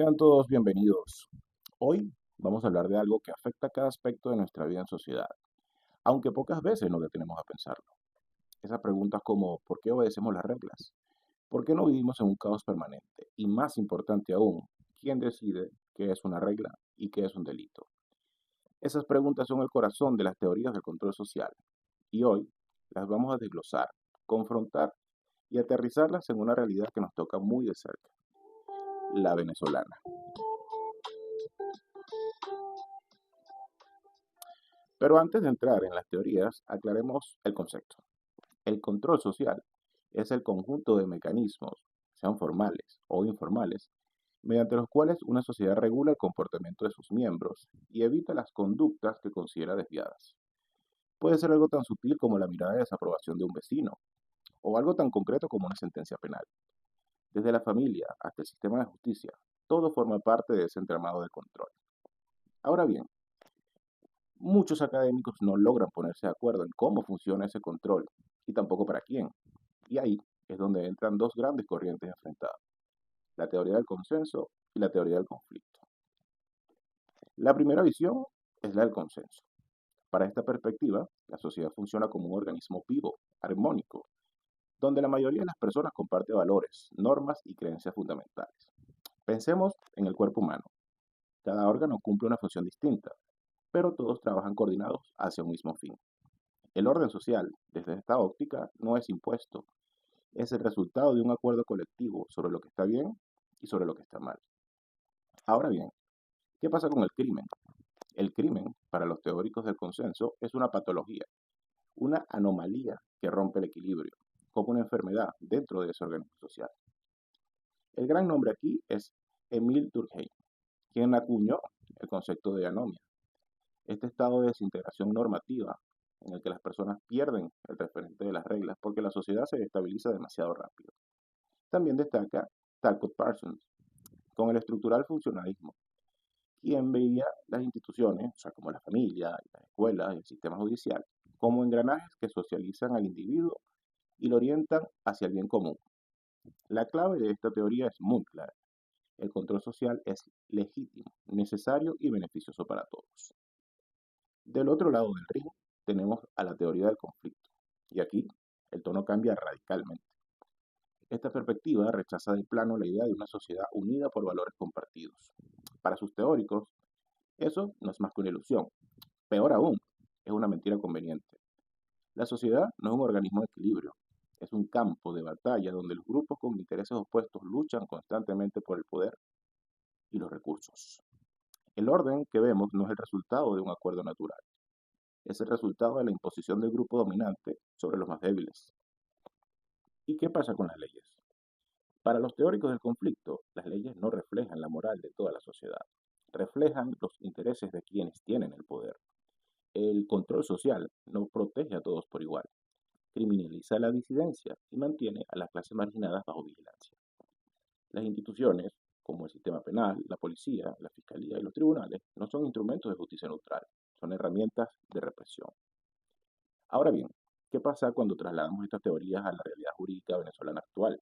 Sean todos bienvenidos. Hoy vamos a hablar de algo que afecta a cada aspecto de nuestra vida en sociedad, aunque pocas veces nos detenemos a pensarlo. Esas preguntas como ¿por qué obedecemos las reglas? ¿Por qué no vivimos en un caos permanente? Y más importante aún, ¿quién decide qué es una regla y qué es un delito? Esas preguntas son el corazón de las teorías del control social y hoy las vamos a desglosar, confrontar y aterrizarlas en una realidad que nos toca muy de cerca, la venezolana. Pero antes de entrar en las teorías, aclaremos el concepto. El control social es el conjunto de mecanismos, sean formales o informales, mediante los cuales una sociedad regula el comportamiento de sus miembros y evita las conductas que considera desviadas. Puede ser algo tan sutil como la mirada de desaprobación de un vecino, o algo tan concreto como una sentencia penal. Desde la familia hasta el sistema de justicia, todo forma parte de ese entramado de control. Ahora bien, muchos académicos no logran ponerse de acuerdo en cómo funciona ese control y tampoco para quién. Y ahí es donde entran dos grandes corrientes enfrentadas, la teoría del consenso y la teoría del conflicto. La primera visión es la del consenso. Para esta perspectiva, la sociedad funciona como un organismo vivo, armónico, donde la mayoría de las personas comparte valores, normas y creencias fundamentales. Pensemos en el cuerpo humano. Cada órgano cumple una función distinta, pero todos trabajan coordinados hacia un mismo fin. El orden social, desde esta óptica, no es impuesto, es el resultado de un acuerdo colectivo sobre lo que está bien y sobre lo que está mal. Ahora bien, ¿qué pasa con el crimen? El crimen, para los teóricos del consenso, es una patología, una anomalía que rompe el equilibrio, como una enfermedad dentro de ese organismo social. El gran nombre aquí es Émile Durkheim, quien acuñó el concepto de anomia. Este estado de desintegración normativa en el que las personas pierden el referente de las reglas porque la sociedad se estabiliza demasiado rápido. También destaca Talcott Parsons con el estructural funcionalismo, quien veía las instituciones, o sea, como la familia, las escuelas y el sistema judicial, como engranajes que socializan al individuo y lo orientan hacia el bien común. La clave de esta teoría es muy clara. El control social es legítimo, necesario y beneficioso para todos. Del otro lado del ring tenemos a la teoría del conflicto. Y aquí el tono cambia radicalmente. Esta perspectiva rechaza de plano la idea de una sociedad unida por valores compartidos. Para sus teóricos, eso no es más que una ilusión. Peor aún, es una mentira conveniente. La sociedad no es un organismo de equilibrio, es un campo de batalla donde los grupos con intereses opuestos luchan constantemente por el poder y los recursos. El orden que vemos no es el resultado de un acuerdo natural, es el resultado de la imposición del grupo dominante sobre los más débiles. ¿Y qué pasa con las leyes? Para los teóricos del conflicto, las leyes no reflejan la moral de toda la sociedad, reflejan los intereses de quienes tienen el poder. El control social no protege a todos por igual, criminaliza la disidencia y mantiene a las clases marginadas bajo vigilancia. Las instituciones, como el sistema penal, la policía, la fiscalía y los tribunales, no son instrumentos de justicia neutral, son herramientas de represión. Ahora bien, ¿qué pasa cuando trasladamos estas teorías a la realidad jurídica venezolana actual?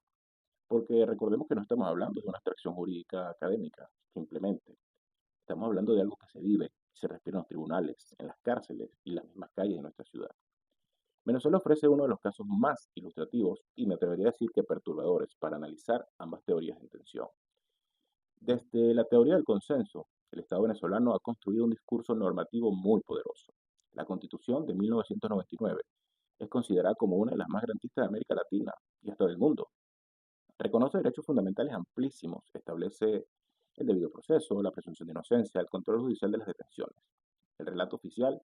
Porque recordemos que no estamos hablando de una abstracción jurídica académica, simplemente. Estamos hablando de algo que se vive, se respira en los tribunales, en las cárceles y las mismas calles de nuestra ciudad. Venezuela ofrece uno de los casos más ilustrativos y me atrevería a decir que perturbadores para analizar ambas teorías en tensión. Desde la teoría del consenso, el Estado venezolano ha construido un discurso normativo muy poderoso. La Constitución de 1999 es considerada como una de las más garantistas de América Latina y hasta del mundo. Reconoce derechos fundamentales amplísimos, establece el debido proceso, la presunción de inocencia, el control judicial de las detenciones. El relato oficial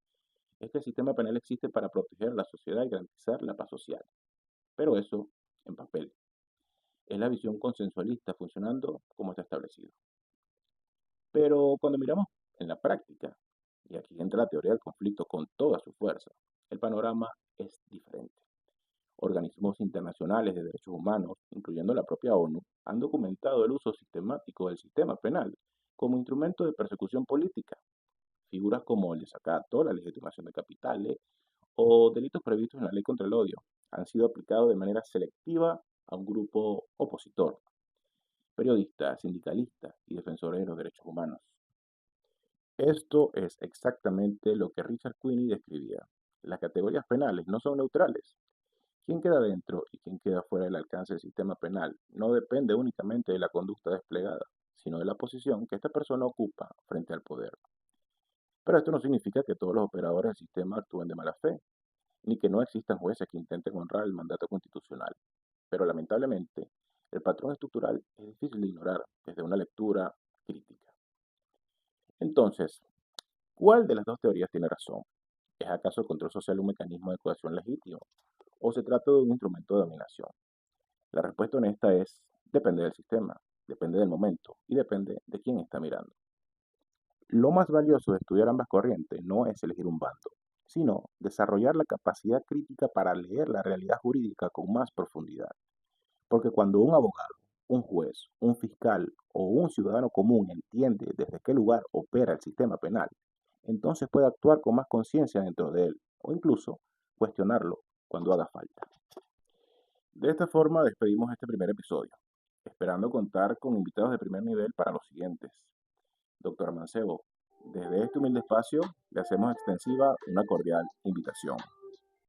es que el sistema penal existe para proteger a la sociedad y garantizar la paz social. Pero eso, en papel, es la visión consensualista funcionando como está establecido. Pero cuando miramos en la práctica, y aquí entra la teoría del conflicto con toda su fuerza, el panorama es diferente. Organismos internacionales de derechos humanos, incluyendo la propia ONU, han documentado el uso sistemático del sistema penal como instrumento de persecución política. Figuras como el desacato, la legitimación de capitales o delitos previstos en la ley contra el odio han sido aplicados de manera selectiva a un grupo opositor. periodistas, sindicalistas y defensores de los derechos humanos. Esto es exactamente lo que Richard Queeny describía. Las categorías penales no son neutrales. Quién queda dentro y quién queda fuera del alcance del sistema penal no depende únicamente de la conducta desplegada, sino de la posición que esta persona ocupa frente al poder. Pero esto no significa que todos los operadores del sistema actúen de mala fe, ni que no existan jueces que intenten honrar el mandato constitucional. Pero lamentablemente, el patrón estructural es difícil de ignorar desde una lectura crítica. Entonces, ¿cuál de las dos teorías tiene razón? ¿Es acaso el control social un mecanismo de coerción legítimo? ¿O se trata de un instrumento de dominación? La respuesta honesta es, depende del sistema, depende del momento y depende de quién está mirando. Lo más valioso de estudiar ambas corrientes no es elegir un bando, sino desarrollar la capacidad crítica para leer la realidad jurídica con más profundidad. Porque cuando un abogado, un juez, un fiscal o un ciudadano común entiende desde qué lugar opera el sistema penal, entonces puede actuar con más conciencia dentro de él o incluso cuestionarlo cuando haga falta. De esta forma despedimos este primer episodio, esperando contar con invitados de primer nivel para los siguientes. Doctor Mancebo, desde este humilde espacio le hacemos extensiva una cordial invitación.